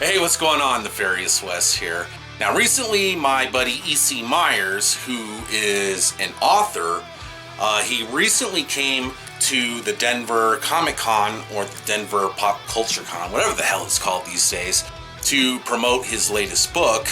Hey, what's going on? Nefarious Wes here. Now, recently, my buddy E.C. Myers, who is an author, he recently came to the Denver Comic Con, or the Denver Pop Culture Con, whatever the hell it's called these days, to promote his latest book.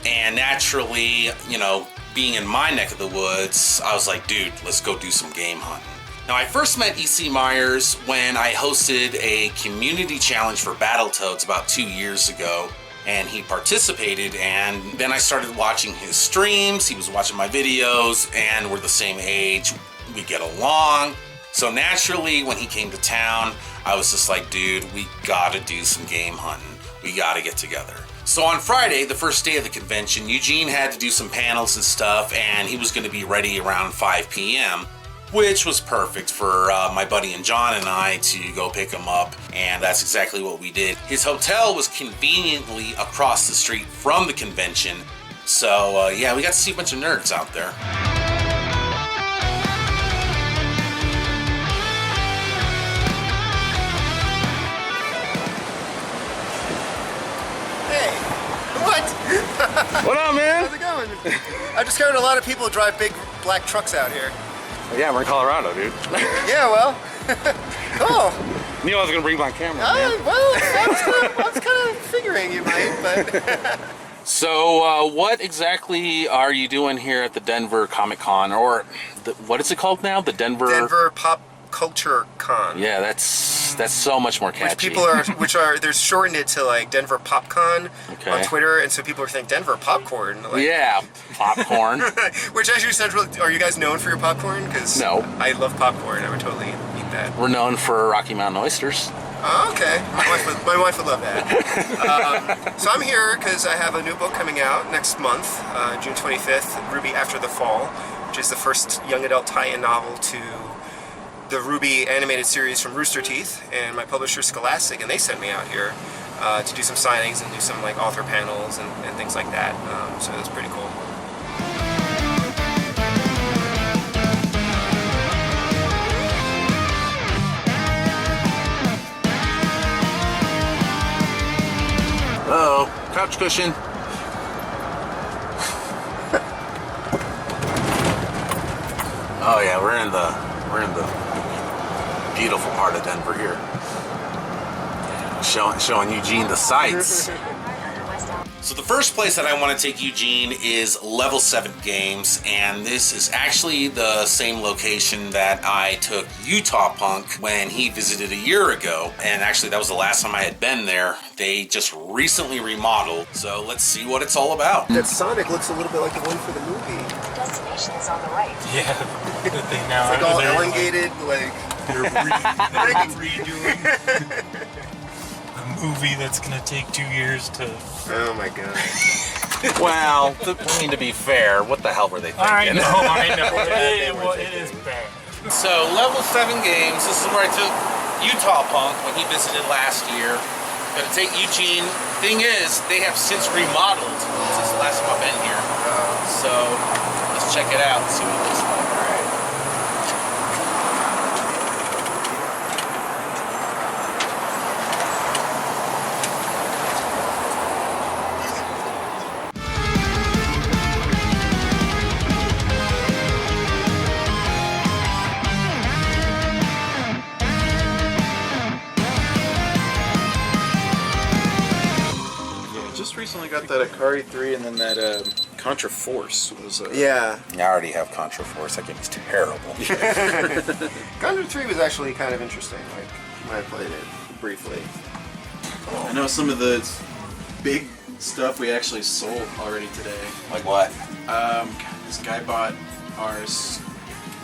And naturally, you know, being in my neck of the woods, I was like, dude, let's go do some game hunting. Now, I first met E.C. Myers when I hosted a community challenge for Battletoads about 2 years ago, and he participated, and then I started watching his streams. He was watching my videos, and we're the same age. We get along. So naturally, when he came to town, I was just like, dude, we gotta do some game hunting. We gotta get together. So on Friday, the first day of the convention, Eugene had to do some panels and stuff, and he was gonna be ready around 5 p.m., which was perfect for my buddy and John and I to go pick him up, and that's exactly what we did. His hotel was conveniently across the street from the convention, so yeah, we got to see a bunch of nerds out there. What up, man? How's it going? I discovered a lot of people drive big black trucks out here. Yeah, we're in Colorado, dude. Yeah, well. Cool. Knew I was gonna bring my camera. Well, I was kind of figuring you might, but. So, what exactly are you doing here at the Denver Comic Con, or what is it called now? The Denver Pop Culture Con. Yeah, that's so much more catchy. They're shortened it to like Denver Popcon on Twitter, and so people are thinking Denver popcorn. Like, yeah, popcorn. Which actually sounds really. Are you guys known for your popcorn? Because no, I love popcorn. I would totally eat that. We're known for Rocky Mountain oysters. Oh, okay. My wife would love that. So I'm here because I have a new book coming out next month, June 25th, RWBY After the Fall, which is the first young adult tie-in novel to the RWBY animated series from Rooster Teeth, and my publisher Scholastic, and they sent me out here to do some signings and do some like author panels and things like that. So that's pretty cool. Uh-oh, couch cushion. Oh yeah, we're in the beautiful part of Denver here. Showing Eugene the sights. So the first place that I want to take Eugene is Level 7 Games, and this is actually the same location that I took Utah Punk when he visited a year ago, and actually that was the last time I had been there. They just recently remodeled, so let's see what it's all about. That Sonic looks a little bit like the one for the movie. The destination is on the right. Yeah, good thing now. It's like all elongated, like... They're redoing a movie that's gonna take 2 years to... Oh my god. Well, I mean, to be fair, what the hell were they thinking? I know. It is bad. So, Level 7 Games, this is where I took Utah Punk when he visited last year. Gonna take Eugene. Thing is, they have since remodeled since the last time I've been here. So, let's check it out and see what it looks like. All right. Recently got that Akari 3 and then that Contra Force was yeah. I already have Contra Force. That game is terrible. Contra 3 was actually kind of interesting, like when I played it briefly. I know some of the big stuff we actually sold already today. Like what? This guy bought our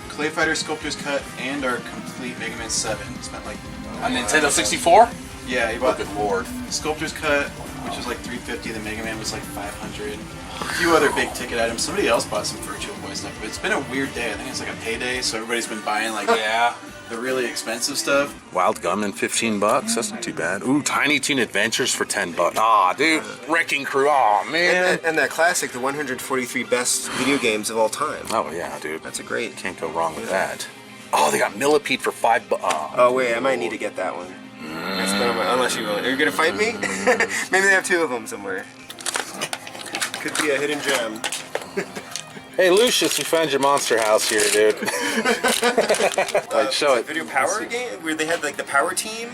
Clay Fighter Sculptor's Cut and our complete Mega Man 7. He spent like A Nintendo 64? Yeah, he bought the Lord. Sculptor's Cut, which was like $350. The Mega Man was like $500. A few other big ticket items. Somebody else bought some Virtual Boy stuff, but it's been a weird day. I think it's like a payday, so everybody's been buying like the really expensive stuff. Wild Gunman, $15. That's not too bad. Ooh, Tiny Toon Adventures for $10. Aw, dude. Wrecking Crew. Aw, man. And that classic, the 143 best video games of all time. Oh yeah, dude. That's a great. Can't go wrong with that. Oh, they got Millipede for $5. Oh wait, I might need to get that one. That's Unless you will. Are you gonna fight me? Maybe they have 2 of them somewhere. Could be a hidden gem. Hey Lucius, we found your monster house here, dude. Show it. Video Power game where they had like the Power Team.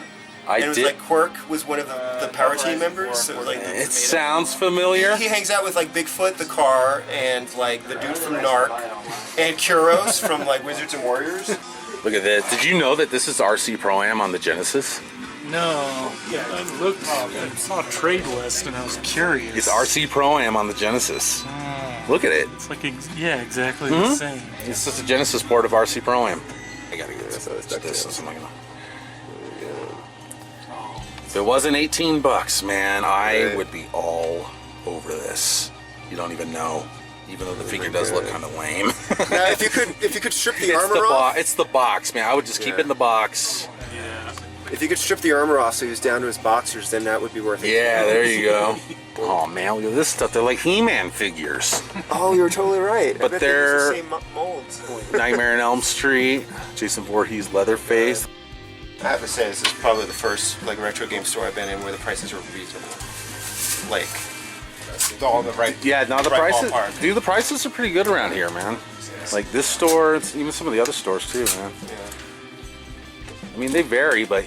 I and it was did. like Quirk was one of the Power Team members. So like It sounds familiar. He hangs out with like Bigfoot the car and like the dude from Narc and Kuros from like Wizards and Warriors. Look at this. Did you know that this is RC Pro-Am on the Genesis? No. Yeah, I looked. I saw a trade list and I was curious. It's RC Pro-Am on the Genesis. Look at it. It's like exactly the same. It's just a Genesis port of RC Pro-Am. I gotta get this. If it wasn't $18, man, I would be all over this. You don't even know. Even though the figure does look kind of lame. Now, if you could strip the armor off, it's the box, man. I would just keep it in the box. Yeah. if you could strip the armor off so he was down to his boxers, then that would be worth it. Yeah, there you go. Oh man, look at this stuff. They're like He-Man figures. Oh, you were totally right. But I bet they're the same molds. Nightmare on Elm Street, Jason Voorhees Leatherface. I have to say, this is probably the first like retro game store I've been in where the prices are reasonable. Like, all the right. Yeah, no, the right prices, ballpark. dude, the prices are pretty good around here, man. Like this store, it's, even some of the other stores too, man. Yeah. I mean, they vary, but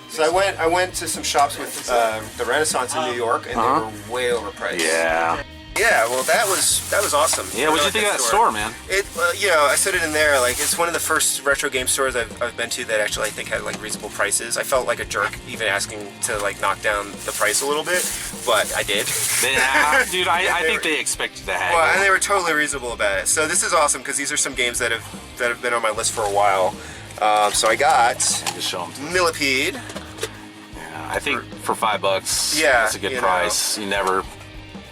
So I went to some shops with the Renaissance in New York, and they were way overpriced. yeah. Yeah, well, that was awesome. Yeah, what'd you think of that store, man? It, you know, I said it in there. Like, it's one of the first retro game stores I've been to that actually I think had like reasonable prices. I felt like a jerk even asking to like knock down the price a little bit, but I did. Yeah, dude, I think they expected to have. Well, and they were totally reasonable about it. So this is awesome because these are some games that have been on my list for a while. So I got Just show them to me. Millipede. Yeah, I think for $5, Yeah, that's a good you price. You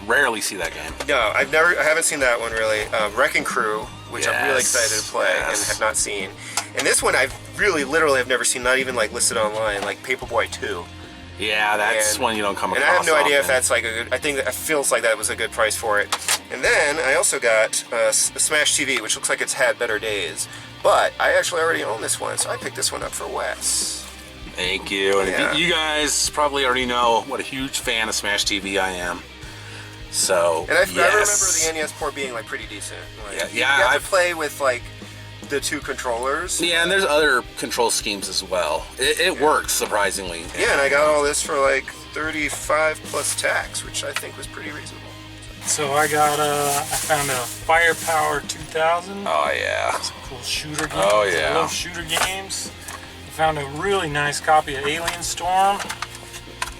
rarely see that game. No, I haven't seen that one really. Wrecking Crew, which I'm really excited to play and have not seen. And this one I've literally have never seen, not even like listed online, like Paperboy 2. Yeah, that's one you don't come across. And I have no idea if often. that's like a good. I think it feels like that was a good price for it. And then I also got a Smash TV, which looks like it's had better days. But I actually already own this one, so I picked this one up for Wes. Thank you. And Yeah. you guys probably already know what a huge fan of Smash TV I am. So, And I remember the NES port being like pretty decent. Like, you have to play with like the two controllers. Yeah, and there's other control schemes as well. It works surprisingly. Yeah, and I got all this for like 35 plus tax, which I think was pretty reasonable. So I found a Firepower 2000. Oh yeah. Some cool shooter games. Oh, yeah. I love shooter games. I found a really nice copy of Alien Storm.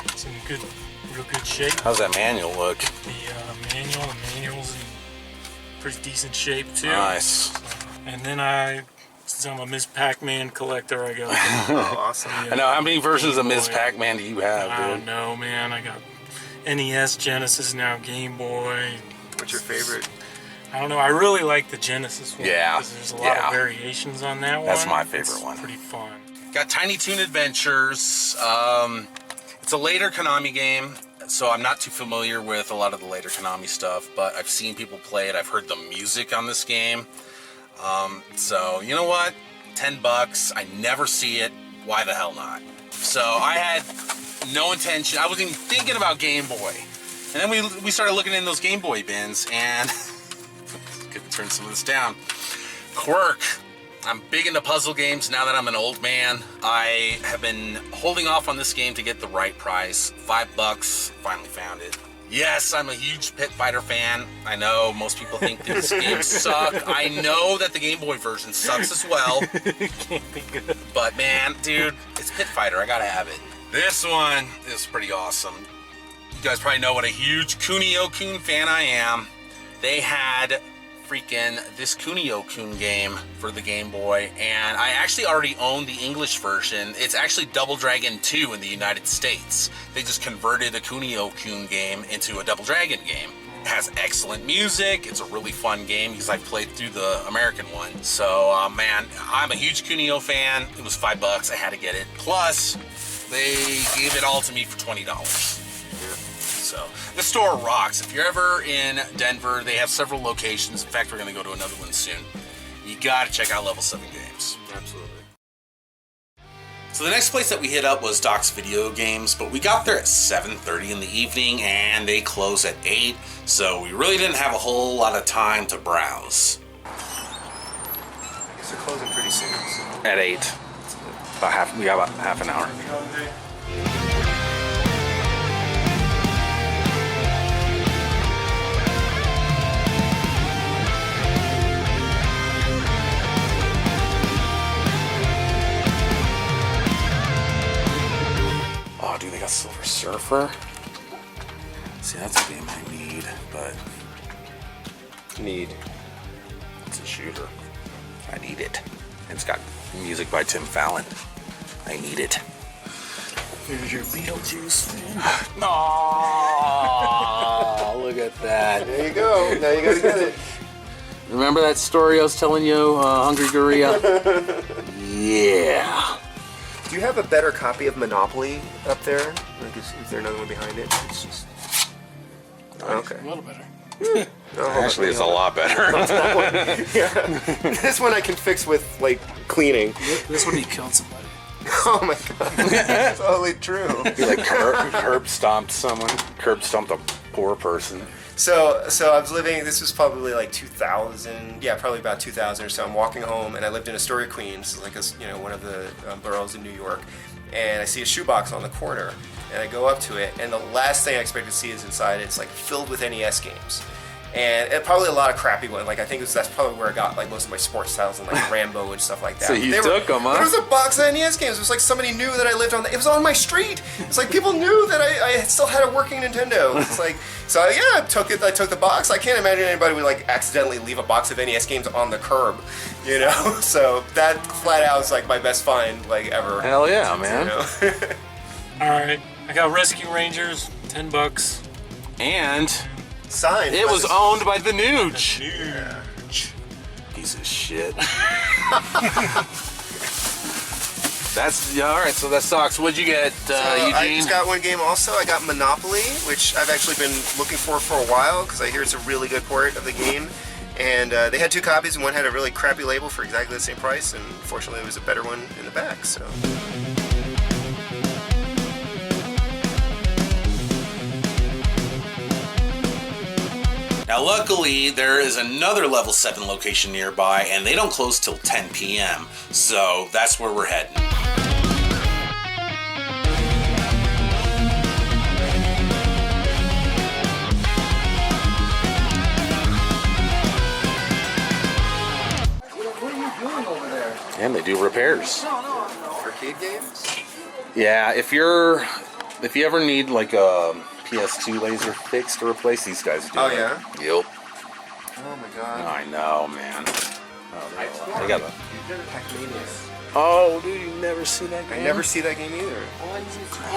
It's in real good shape. How's that manual look? The manual's in pretty decent shape too. Nice. And then since I'm a Ms. Pac-Man collector, I got. Oh, awesome. I know. How many versions of Ms. Pac-Man do you have, I don't dude? know, man. I got NES, Genesis, now Game Boy. What's your favorite? I don't know. I really like the Genesis one. Yeah, Because there's a lot of variations on that one. That's my favorite It's one. Pretty fun. Got Tiny Toon Adventures. It's a later Konami game, so I'm not too familiar with a lot of the later Konami stuff, but I've seen people play it. I've heard the music on this game. So, you know what? $10. I never see it. Why the hell not? So I had no intention. I wasn't even thinking about Game Boy. And then we started looking in those Game Boy bins, and could turn some of this down. Quirk. I'm big into puzzle games now that I'm an old man. I have been holding off on this game to get the right price. $5, finally found it. Yes, I'm a huge Pit Fighter fan. I know most people think these games suck. I know that the Game Boy version sucks as well. Can't be good. But man, dude, it's Pit Fighter. I gotta have it. This one is pretty awesome. You guys probably know what a huge Kunio-kun fan I am. They had freaking this Kunio-kun game for the Game Boy, and I actually already own the English version. It's actually Double Dragon 2 in the United States. They just converted a Kunio-kun game into a Double Dragon game. It has excellent music. It's a really fun game because I played through the American one. So, man, I'm a huge Kunio fan. It was $5. I had to get it. Plus, they gave it all to me for $20. So the store rocks. If you're ever in Denver, they have several locations. In fact, we're going to go to another one soon. You got to check out Level 7 Games. Absolutely. So the next place that we hit up was Doc's Video Games, but we got there at 7:30 in the evening and they close at 8, so we really didn't have a whole lot of time to browse. I guess they're closing pretty soon. So. At 8. We got about half an hour. Oh, dude, they got Silver Surfer. See, that's a game I need, but it's a shooter. I need it. It's got music by Tim Fallon. I need it. Here's your Beetlejuice thing. Oh, look at that. There you go. Now you gotta get it. Remember that story I was telling you, Hungry Gorilla? Yeah. Do you have a better copy of Monopoly up there? Like, is there another one behind it? It's just... Okay. A little better. Actually, it's a lot better. Yeah. This one I can fix with, like, cleaning. This one he killed somebody. Oh my god. That's totally true. He like curb stomped someone. Curb stomped a poor person. So I was living, this was probably like 2000, yeah, probably about 2000 or so. I'm walking home and I lived in Astoria, Queens, like one of the boroughs in New York. And I see a shoebox on the corner and I go up to it and the last thing I expect to see is inside it's like filled with NES games. And probably a lot of crappy ones. Like I think that's probably where I got like most of my sports titles and like Rambo and stuff like that. So you took them, huh? There was a box of NES games. It was like somebody knew that I lived on. It was on my street. It's like people knew that I still had a working Nintendo. It's like so yeah, I took it. I took the box. I can't imagine anybody would like accidentally leave a box of NES games on the curb, you know. So that flat out is like my best find like ever. Hell yeah, man. You know? All right, I got Rescue Rangers, $10. And Signed. it was owned by the Nooch. Huge. Piece of shit. That's all right. So that sucks. What'd you get, Eugene? I just got one game also. I got Monopoly, which I've actually been looking for a while because I hear it's a really good port of the game. And they had two copies, and one had a really crappy label for exactly the same price, and fortunately, there was a better one in the back. So. Now luckily there is another level 7 location nearby and they don't close till 10 p.m. So that's where we're heading. What are you doing over there? And they do repairs. Arcade games? Yeah, if you ever need like a PS2 laser fixed to replace, these guys do. Oh, it. yeah? Yep. Oh my god. I know, man. Oh, they got a... Pac-Mania. Oh, dude, you never see that game? I never see that game either.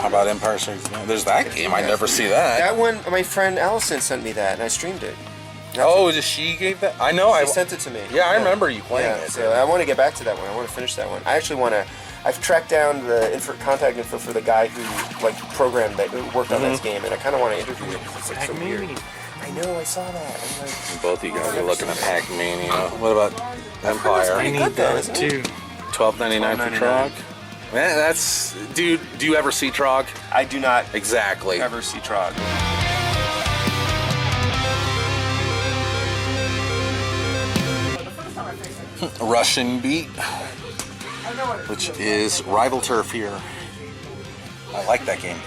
How about Empire Strikes Back? There's that game. I never see that. That one, my friend Allison sent me that, and I streamed it. Oh, just she gave that? I know. She sent it to me. Yeah, I remember you playing it. So I want to get back to that one. I want to finish that one. I actually want to. I've tracked down the contact info for the guy who like programmed that, who worked on this game, and I kind of want to interview him because it's like so weird. I know, I saw that. I'm like, both of you guys are looking at Pac-Mania. What about Empire? I need that too. $12.99 for Trog? Man, that's... Dude, do you ever see Trog? I do not Exactly. ever see Trog. Russian Beat, which is Rival Turf here. I like that game.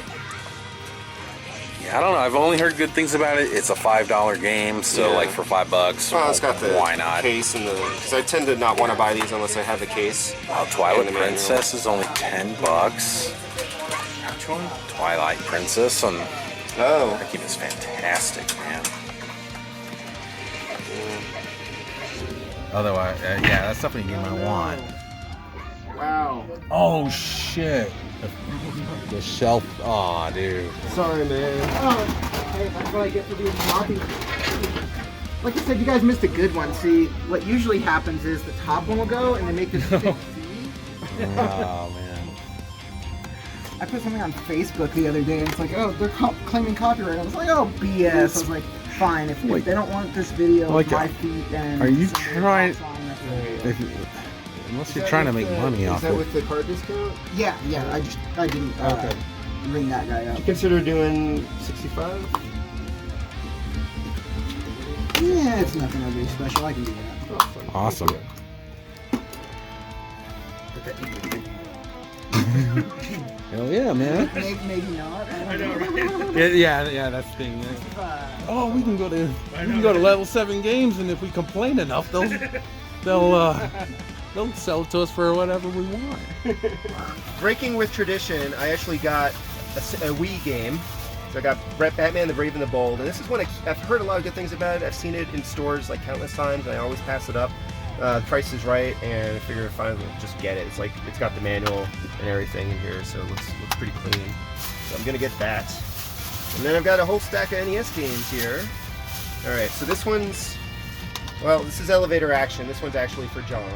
Yeah, I don't know. I've only heard good things about it. It's a $5 game, so Yeah. like for $5, Well, it's got the why not? case and the. Because I tend to not want to buy these unless I have the case. Oh, Twilight And the manual. Princess is only $10. Which one? Twilight Princess, and Oh. that game is fantastic, man. Otherwise, yeah, that's definitely a game I want. Wow. Oh shit! The shelf. Aw, dude. Sorry, man. Oh, hey, that's what I get for being naughty. Like I said, you guys missed a good one. See, what usually happens is the top one will go and they make this big C. Oh man. I put something on Facebook the other day and it's like, oh, they're claiming copyright. I was like, oh, BS. I was like, fine, if they don't want this video of my feet, then are you somebody trying- else on, that's Unless you're trying to make money off Is that it. with the card discount? Yeah, I didn't Okay. ring that guy up. Would you consider doing 65? Yeah, it's nothing overly special. I can do that. Awesome. Hell yeah, man. Maybe not. I don't know. Yeah, that's the thing. Yeah. Oh, we can go to level 7 games, and if we complain enough, they'll sell it to us for whatever we want. Breaking with tradition, I actually got a Wii game. So I got Batman the Brave and the Bold, and this is one I've heard a lot of good things about it. I've seen it in stores like countless times, and I always pass it up. The price is right, and I figure if I just get it. It's got the manual and everything in here, so it looks pretty clean. So I'm gonna get that. And then I've got a whole stack of NES games here. All right, so this is Elevator Action. This one's actually for John.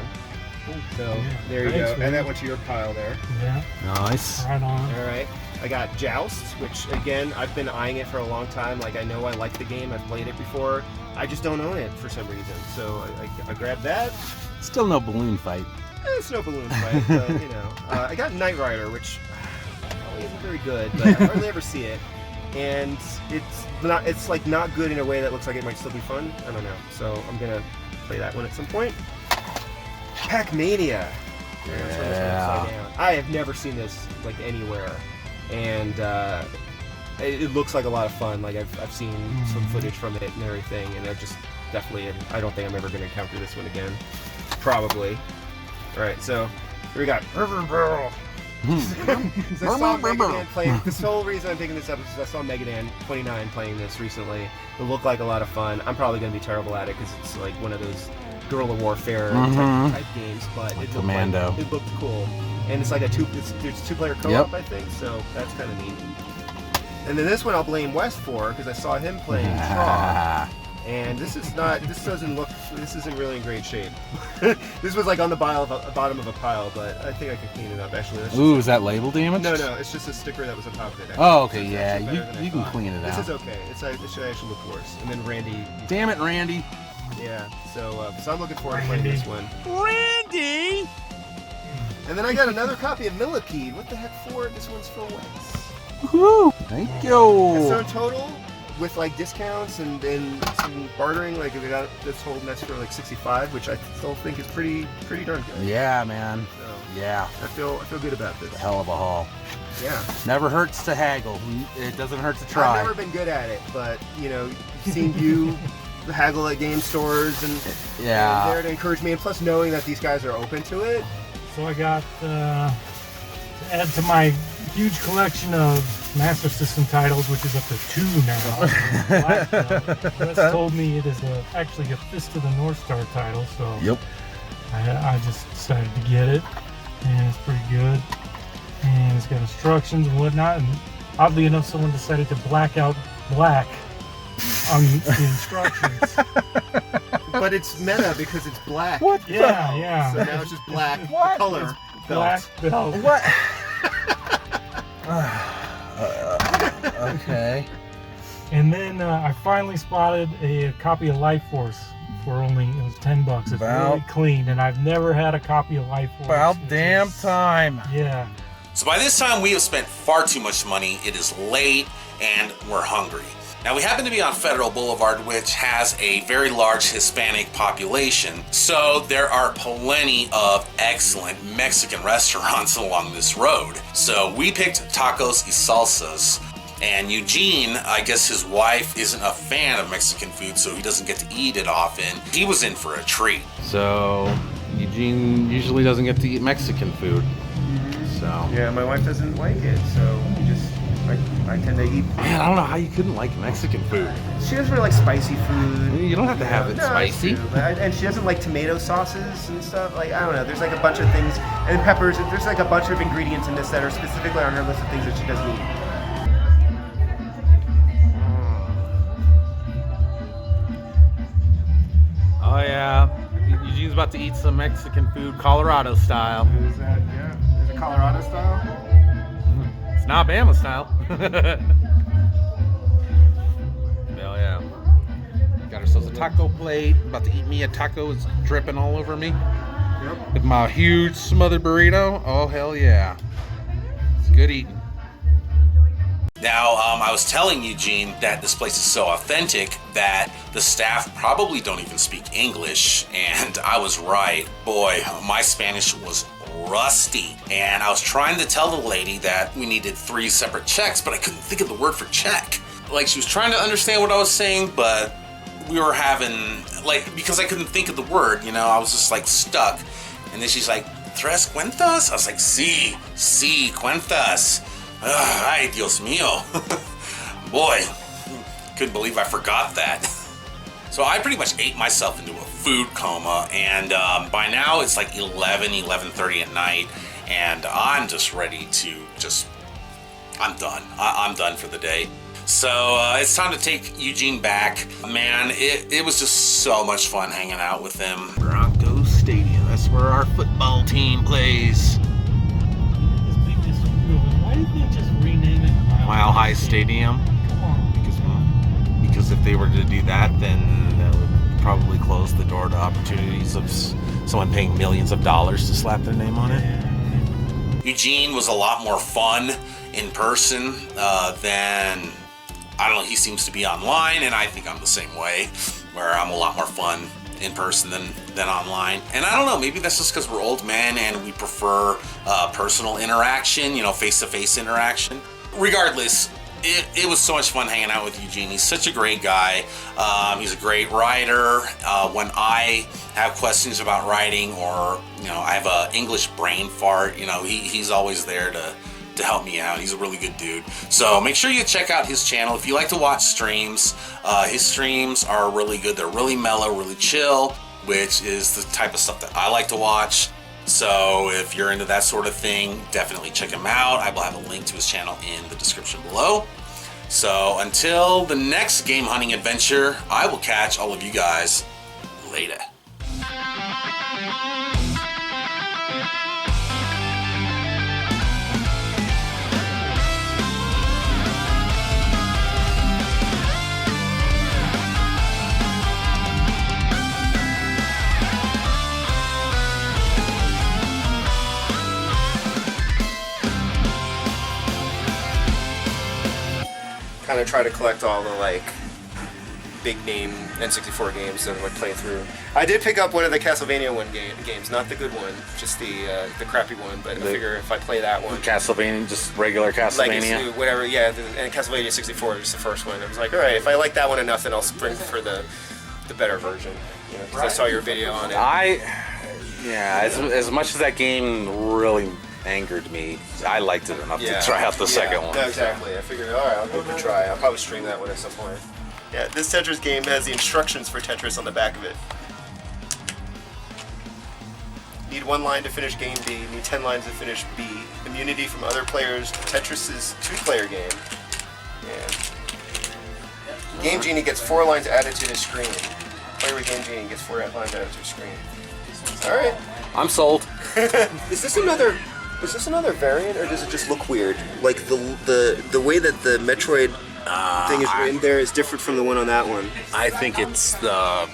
So there you go. And that went to your pile there. Yeah. Nice. Right on. All right. I got Joust, which again, I've been eyeing it for a long time. Like, I know I like the game. I've played it before. I just don't own it for some reason. So I grabbed that. Still no balloon fight. It's no balloon fight, but you know. I got Knight Rider, which probably isn't very good, but I hardly ever see it. And it's like not good in a way that looks like it might still be fun. I don't know. So I'm gonna play that one at some point. Pac-Mania. Yeah. I have never seen this like anywhere, and it looks like a lot of fun. Like I've seen some footage from it and everything, and I don't think I'm ever going to encounter this one again. Probably. All right, so here we got River Barrel. So I saw Megadan playing. This whole reason I'm picking this up is because I saw Megadan 29 playing this recently. It looked like a lot of fun. I'm probably going to be terrible at it because it's like one of those guerrilla warfare type games, but it looked cool. And it's like there's 2-player co-op, I think, so that's kind of neat. And then this one I'll blame Wes for because I saw him playing Tron. And this isn't really in great shape. This was like on the bottom of a pile, but I think I can clean it up actually. Ooh, is that label damage? No, it's just a sticker that was on top of it. Actually. Oh, okay, So yeah, you can clean it out. This is okay. It should actually look worse. And then Randy. Damn it, Randy. Yeah, so I'm looking forward to playing this one. Randy! And then I got another copy of Millipede. What the heck for? This one's for Wes. Woohoo! Thank you! So in total, with like discounts and some bartering, like we got this whole mess for like 65, which I still think is pretty darn good. Yeah, man. So, yeah. I feel good about this. Hell of a haul. Yeah. Never hurts to haggle. It doesn't hurt to try. I've never been good at it, but you know, seeing you haggle at game stores and there to encourage me, and plus knowing that these guys are open to it. So I got to add to my huge collection of Master System titles, which is up to 2 now. Wes told me it is actually a Fist of the North Star title, so yep. I just decided to get it, and it's pretty good. And it's got instructions and whatnot, and oddly enough, someone decided to black out black on the instructions. But it's meta because it's black. What? Yeah. So now it's just black. What? Color. Black belt. What? Okay. And then I finally spotted a copy of Life Force for it was $10. It's really clean, and I've never had a copy of Life Force. About damn time. Yeah. So by this time, we have spent far too much money. It is late, and we're hungry. Now, we happen to be on Federal Boulevard, which has a very large Hispanic population, so there are plenty of excellent Mexican restaurants along this road. So we picked Tacos y Salsas, and Eugene, I guess his wife isn't a fan of Mexican food, so he doesn't get to eat it often. He was in for a treat. So, Eugene usually doesn't get to eat Mexican food. So. Yeah, my wife doesn't like it, so I tend to eat. Man, I don't know how you couldn't like Mexican food. She doesn't really like spicy food. You don't have to have it spicy. And she doesn't like tomato sauces and stuff. Like, I don't know. There's like a bunch of things, and peppers. There's like a bunch of ingredients in this that are specifically on her list of things that she doesn't eat. Oh yeah, Eugene's about to eat some Mexican food, Colorado style. Is that, yeah? Is it Colorado style? It's not Bama style. Hell yeah. Got ourselves a taco plate. About to eat me a taco. It's dripping all over me. with my huge smothered burrito. Oh, hell yeah. It's good eating. Now, I was telling Eugene that this place is so authentic that the staff probably don't even speak English, and I was right. Boy, my Spanish was rusty, and I was trying to tell the lady that we needed 3 separate checks, but I couldn't think of the word for check. Like, she was trying to understand what I was saying, but we were having, like, because I couldn't think of the word, you know, I was just, like, stuck. And then she's like, ¿Tres cuentas? I was like, sí, cuentas. Ay, Dios mío. Boy, couldn't believe I forgot that. So I pretty much ate myself into a food coma, and by now it's like 11:30 at night, and I'm just ready to I'm done. I'm done for the day. So it's time to take Eugene back. Man, it was just so much fun hanging out with him. Broncos Stadium, that's where our football team plays. Why didn't they just rename it Mile High Stadium. Come on. Because if they were to do that, then that would probably close the door to opportunities of someone paying millions of dollars to slap their name on it. Eugene was a lot more fun in person than, I don't know, he seems to be online, and I think I'm the same way, where I'm a lot more fun in person than online. And I don't know, maybe that's just because we're old men and we prefer personal interaction, you know, face-to-face interaction. Regardless, it was so much fun hanging out with Eugene. He's such a great guy. He's a great writer. When I have questions about writing, or, you know, I have a English brain fart, you know, he's always there to help me out. He's a really good dude. So make sure you check out his channel. If you like to watch streams, his streams are really good. They're really mellow, really chill, which is the type of stuff that I like to watch. So if you're into that sort of thing, definitely check him out. I will have a link to his channel in the description below. So until the next game hunting adventure, I will catch all of you guys later. Kind of try to collect all the like big name N64 games and like play through. I did pick up one of the Castlevania games, not the good one, just the crappy one. But I figure if I play that one, Castlevania, just regular Castlevania, Legacy, whatever, yeah, and Castlevania 64 is the first one. I was like, all right, if I like that one enough, then I'll spring for the better version. You know, because I saw your video on it. As much as that game really angered me, I liked it enough to try out the second one. No, exactly. I figured, all right, I'll give it a try. I'll probably stream that one at some point. Yeah, this Tetris game has the instructions for Tetris on the back of it. Need 1 line to finish game D. Need 10 lines to finish B. Immunity from other players. Tetris' 2-player game. Yeah. Game Genie gets 4 lines added to his screen. Player with Game Genie gets 4 lines added to his screen. All right. I'm sold. Is this another variant, or does it just look weird? Like the way that the Metroid thing is written there is different from the one on that one. I think it's the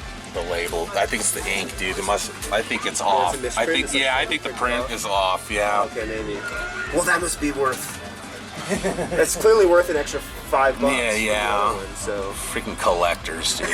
label. I think it's the ink, dude. I think it's off. It's a I misprint? think the print is off. Yeah. Okay, maybe. Well, that must be worth. That's clearly worth an extra $5. Yeah. One, so Freaking collectors, dude.